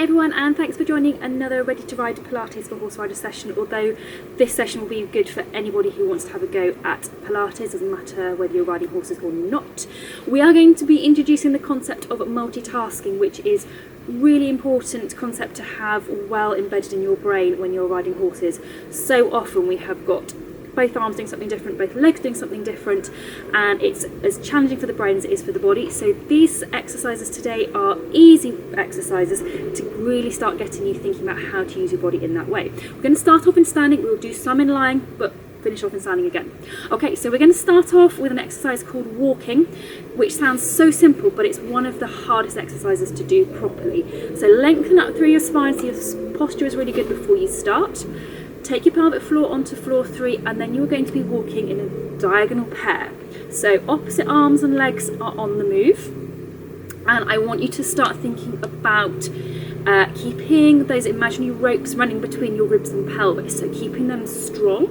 Hey everyone, and thanks for joining another Ready to Ride Pilates for Horse Rider session. Although this session will be good for anybody who wants to have a go at Pilates, doesn't matter whether you're riding horses or not. We are going to be introducing the concept of multitasking, which is really important concept to have well embedded in your brain when you're riding horses. So often we have got both arms doing something different, both legs doing something different, and it's as challenging for the brain as it is for the body. So these exercises today are easy exercises to really start getting you thinking about how to use your body in that way. We're going to start off in standing, we'll do some in lying, but finish off in standing again. Okay, so we're going to start off with an exercise called walking, which sounds so simple, but it's one of the hardest exercises to do properly. So lengthen up through your spine so your posture is really good before you start. Take your pelvic floor onto floor 3, and then you're going to be walking in a diagonal pair. So opposite arms and legs are on the move, and I want you to start thinking about keeping those imaginary ropes running between your ribs and pelvis, so keeping them strong,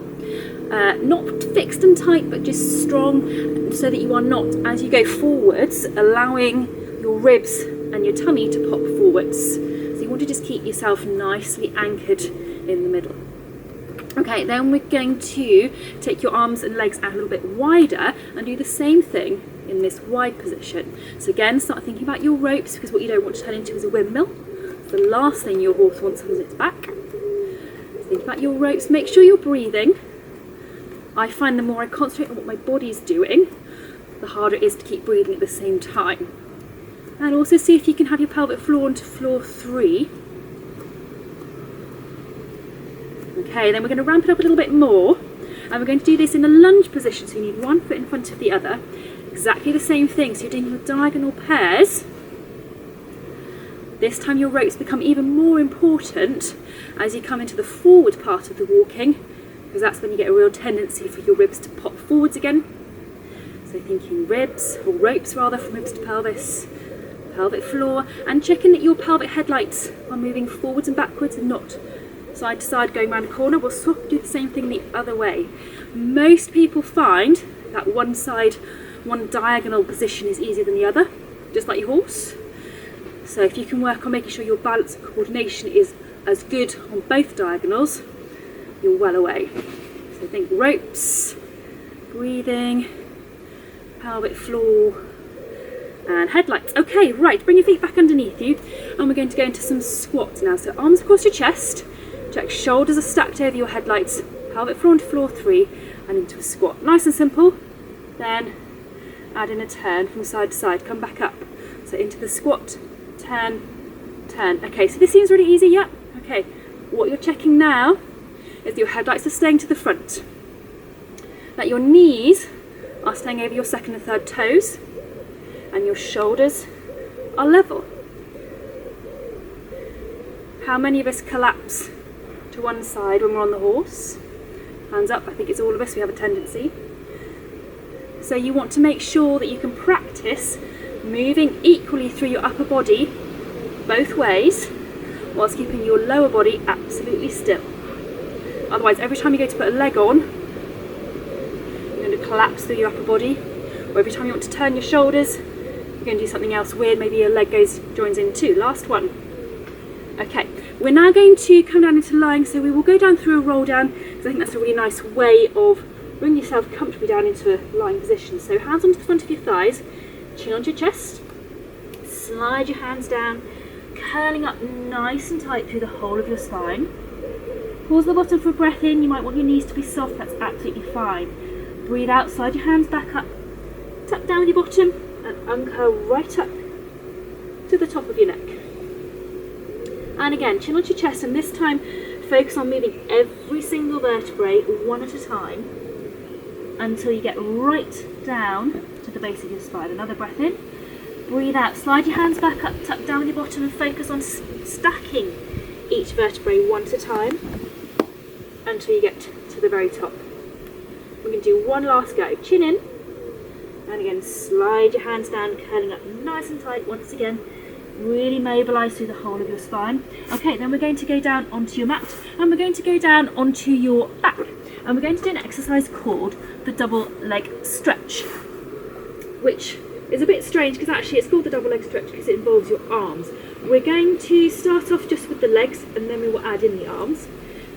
not fixed and tight, but just strong, so that you are not, as you go forwards, allowing your ribs and your tummy to pop forwards. So you want to just keep yourself nicely anchored in the middle. Okay, then we're going to take your arms and legs out a little bit wider and do the same thing in this wide position. So again, start thinking about your ropes, because what you don't want to turn into is a windmill. It's the last thing your horse wants on its back. So think about your ropes, make sure you're breathing. I find the more I concentrate on what my body's doing, the harder it is to keep breathing at the same time. And also see if you can have your pelvic floor onto floor 3. Okay, then we're going to ramp it up a little bit more, and we're going to do this in a lunge position, so you need one foot in front of the other. Exactly the same thing, so you're doing your diagonal pairs. This time your ropes become even more important as you come into the forward part of the walking, because that's when you get a real tendency for your ribs to pop forwards again. So thinking ribs, or ropes rather, from ribs to pelvis, pelvic floor, and checking that your pelvic headlights are moving forwards and backwards and not side to side going around a corner. We'll swap, do the same thing the other way. Most people find that one side, one diagonal position is easier than the other, just like your horse. So if you can work on making sure your balance and coordination is as good on both diagonals, you're well away. So think ropes, breathing, pelvic floor, and headlights. Okay, right, bring your feet back underneath you, and we're going to go into some squats now. So arms across your chest, check shoulders are stacked over your headlights, pelvic floor onto floor 3, and into a squat. Nice and simple. Then add in a turn from side to side, come back up. So into the squat, turn, turn. Okay, so this seems really easy, yeah? Okay, what you're checking now is that your headlights are staying to the front, that your knees are staying over your second and third toes, and your shoulders are level. How many of us collapse to one side when we're on the horse? Hands up, I think it's all of us, we have a tendency. So you want to make sure that you can practice moving equally through your upper body both ways, whilst keeping your lower body absolutely still. Otherwise, every time you go to put a leg on, you're going to collapse through your upper body, or every time you want to turn your shoulders, you're going to do something else weird, maybe your leg joins in too. Last one. Okay, we're now going to come down into lying, so we will go down through a roll down, because I think that's a really nice way of bringing yourself comfortably down into a lying position. So hands onto the front of your thighs, chin onto your chest, slide your hands down, curling up nice and tight through the whole of your spine. Pause the bottom for a breath in, you might want your knees to be soft, that's absolutely fine. Breathe out, slide your hands back up, tuck down with your bottom, and uncurl right up to the top of your neck. And again, chin onto your chest, and this time focus on moving every single vertebrae one at a time until you get right down to the base of your spine. Another breath in, breathe out, slide your hands back up, tuck down with your bottom, and focus on stacking each vertebrae one at a time until you get to the very top. We're going to do one last go. Chin in, and again slide your hands down, curling up nice and tight once again. Really mobilise through the whole of your spine. Okay, then we're going to go down onto your mat, and we're going to go down onto your back, and we're going to do an exercise called the double leg stretch, which is a bit strange because actually it's called the double leg stretch because it involves your arms. We're going to start off just with the legs and then we will add in the arms.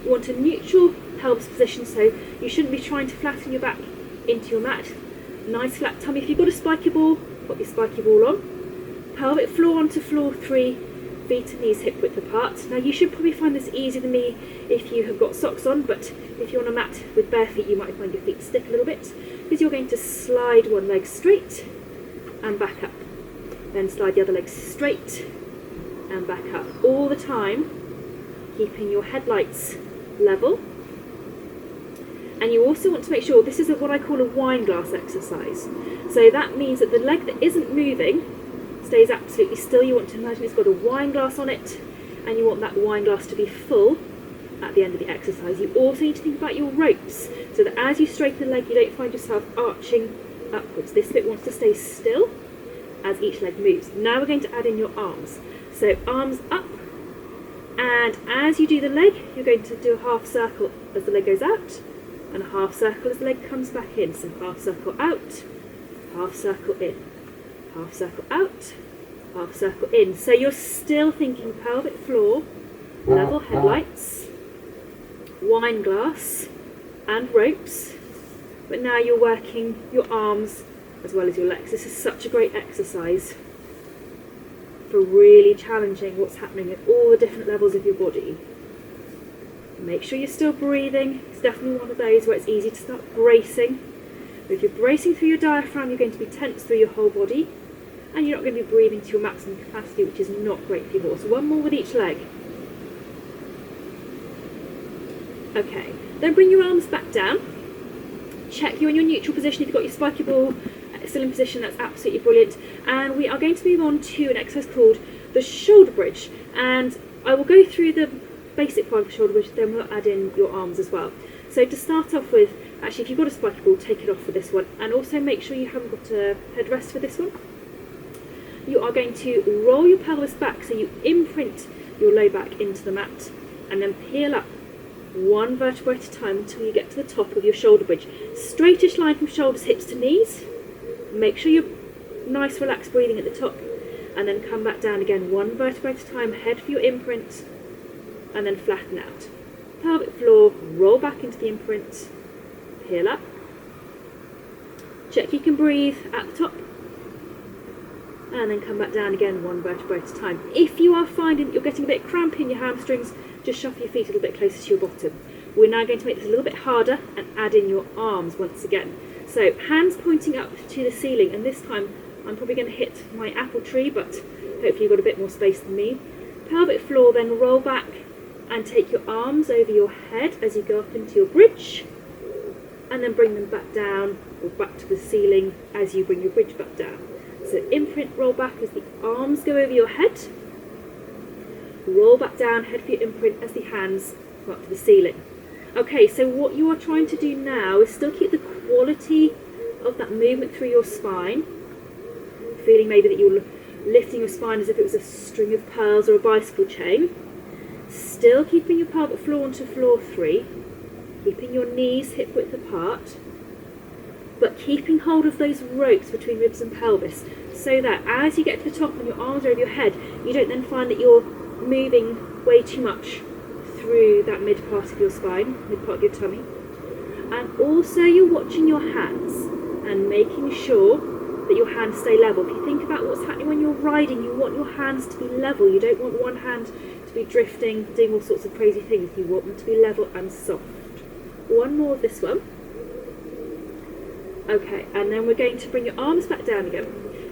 You want a neutral pelvis position, so you shouldn't be trying to flatten your back into your mat. Nice flat tummy. If you've got a spiky ball, put your spiky ball on. Pelvic floor onto floor 3, feet and knees hip width apart. Now you should probably find this easier than me if you have got socks on, but if you're on a mat with bare feet you might find your feet stick a little bit, because you're going to slide one leg straight and back up. Then slide the other leg straight and back up. All the time keeping your headlights level. And you also want to make sure this is what I call a wine glass exercise. So that means that the leg that isn't moving stays absolutely still. You want to imagine it's got a wine glass on it, and you want that wine glass to be full at the end of the exercise. You also need to think about your ropes, so that as you straighten the leg you don't find yourself arching upwards. This bit wants to stay still as each leg moves. Now we're going to add in your arms. So arms up, and as you do the leg you're going to do a half circle as the leg goes out, and a half circle as the leg comes back in. So half circle out, half circle in, half circle out, half circle in. So you're still thinking pelvic floor, level headlights, wine glass and ropes, but now you're working your arms as well as your legs. This is such a great exercise for really challenging what's happening at all the different levels of your body. Make sure you're still breathing. It's definitely one of those where it's easy to start bracing. But if you're bracing through your diaphragm, you're going to be tense through your whole body, and you're not going to be breathing to your maximum capacity, which is not great for your horse. One more with each leg. Okay, then bring your arms back down. Check you're in your neutral position. If you've got your spiky ball still in position, that's absolutely brilliant. And we are going to move on to an exercise called the shoulder bridge. And I will go through the basic part of the shoulder bridge, then we'll add in your arms as well. So to start off with, actually if you've got a spiky ball, take it off for this one, and also make sure you haven't got a headrest for this one. You are going to roll your pelvis back, so you imprint your low back into the mat, and then peel up one vertebra at a time until you get to the top of your shoulder bridge. Straightish line from shoulders, hips to knees. Make sure you're nice relaxed breathing at the top, and then come back down again one vertebra at a time, head for your imprint, and then flatten out. Pelvic floor, roll back into the imprint, peel up. Check you can breathe at the top, and then come back down again one vertebra at a time. If you are finding that you're getting a bit crampy in your hamstrings, just shuffle your feet a little bit closer to your bottom. We're now going to make this a little bit harder and add in your arms once again. So hands pointing up to the ceiling, and this time I'm probably going to hit my apple tree, but hopefully you've got a bit more space than me. Pelvic floor, then roll back and take your arms over your head as you go up into your bridge, and then bring them back down or back to the ceiling as you bring your bridge back down. So imprint, roll back as the arms go over your head, roll back down, head for your imprint as the hands come up to the ceiling. Okay, so what you are trying to do now is still keep the quality of that movement through your spine, feeling maybe that you're lifting your spine as if it was a string of pearls or a bicycle chain. Still keeping your pelvic floor onto floor 3, keeping your knees hip width apart, but keeping hold of those ropes between ribs and pelvis, so that as you get to the top and your arms are over your head, you don't then find that you're moving way too much through that mid part of your spine, mid part of your tummy. And also you're watching your hands and making sure that your hands stay level. If you think about what's happening when you're riding, you want your hands to be level. You don't want one hand to be drifting, doing all sorts of crazy things. You want them to be level and soft. One more of this one. Okay, and then we're going to bring your arms back down again,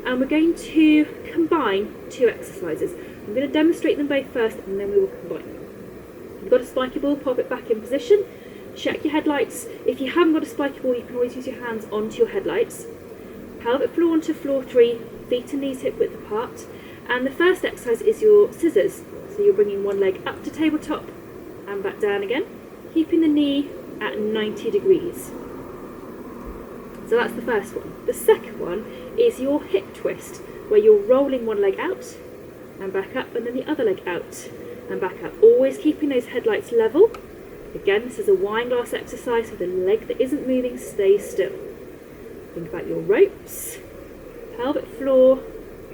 and we're going to combine two exercises. I'm going to demonstrate them both first, and then we will combine them. You've got a spiky ball, pop it back in position. Check your headlights. If you haven't got a spiky ball, you can always use your hands onto your headlights. Pelvic floor onto floor 3, feet and knees hip width apart. And the first exercise is your scissors. So you're bringing one leg up to tabletop and back down again, keeping the knee at 90 degrees. So that's the first one. The second one is your hip twist, where you're rolling one leg out and back up, and then the other leg out and back up. Always keeping those headlights level. Again, this is a wine glass exercise, so the leg that isn't moving stays still. Think about your ropes, pelvic floor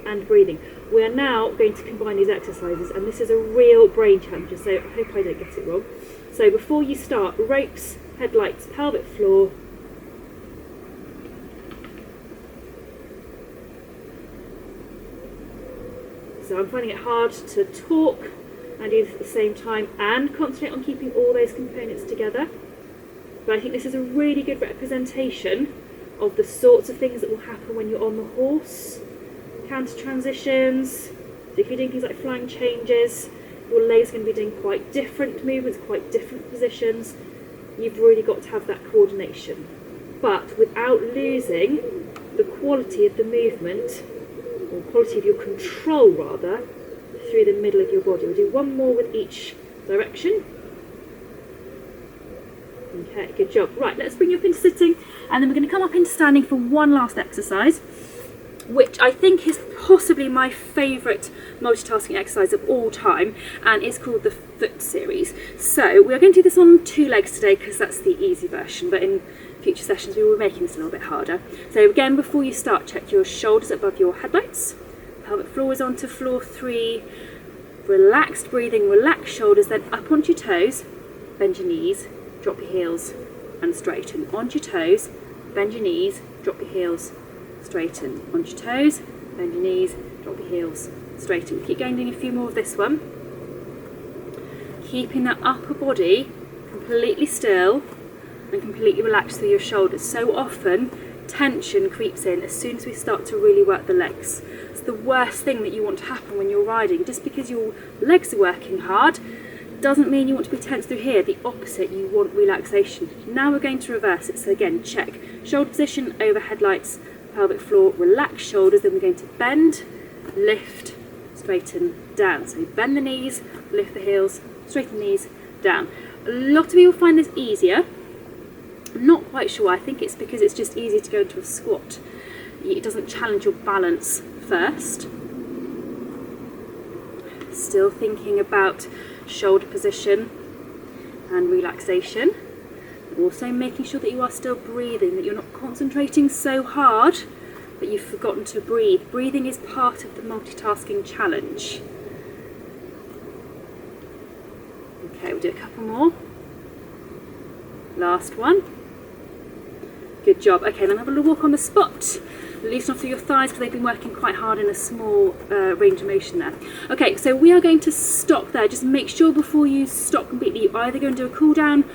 and breathing. We are now going to combine these exercises, and this is a real brain challenge, so I hope I don't get it wrong. So before you start, ropes, headlights, pelvic floor. So I'm finding it hard to talk and do this at the same time and concentrate on keeping all those components together. But I think this is a really good representation of the sorts of things that will happen when you're on the horse. Counter transitions, so if you're doing things like flying changes, your legs are going to be doing quite different movements, quite different positions. You've really got to have that coordination, but without losing the quality of the movement, or quality of your control rather, through the middle of your body. We'll do one more with each direction. Okay, good job. Right, let's bring you up into sitting, and then we're going to come up into standing for one last exercise, which I think is possibly my favourite multitasking exercise of all time, and it's called the foot series. So we are going to do this on 2 legs today because that's the easy version, but in future sessions we will be making this a little bit harder. So again, before you start, check your shoulders above your headlights, pelvic floor is onto floor 3, relaxed breathing, relaxed shoulders, then up onto your toes, bend your knees, drop your heels and straighten. Onto your toes, bend your knees, drop your heels, straighten. Onto your toes, bend your knees, drop your heels, straighten. Keep going, doing a few more of this one. Keeping that upper body completely still and completely relaxed through your shoulders. So often tension creeps in as soon as we start to really work the legs. It's the worst thing that you want to happen when you're riding. Just because your legs are working hard doesn't mean you want to be tense through here. The opposite, you want relaxation. Now we're going to reverse it. So again, check shoulder position over headlights, pelvic floor, relax shoulders, then we're going to bend, lift, straighten, down. So bend the knees, lift the heels, straighten the knees, down. A lot of people find this easier. I'm not quite sure. I think it's because it's just easy to go into a squat. It doesn't challenge your balance first. Still thinking about shoulder position and relaxation. Also making sure that you are still breathing, that you're not concentrating so hard that you've forgotten to breathe. Breathing is part of the multitasking challenge. Okay, we'll do a couple more. Last one. Good job. Okay, then have a little walk on the spot. Loosen off through your thighs because they've been working quite hard in a small range of motion there. Okay, so we are going to stop there. Just make sure before you stop completely, you either go and do a cool down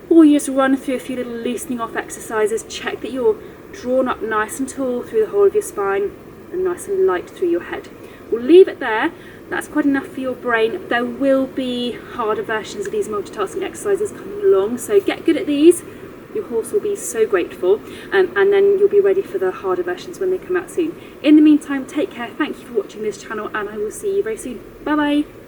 or you just run through a few little loosening off exercises. Check that you're drawn up nice and tall through the whole of your spine and nice and light through your head. We'll leave it there. That's quite enough for your brain. There will be harder versions of these multitasking exercises coming along, so get good at these. Your horse will be so grateful, and then you'll be ready for the harder versions when they come out soon. In the meantime, take care. Thank you for watching this channel, and I will see you very soon. Bye bye.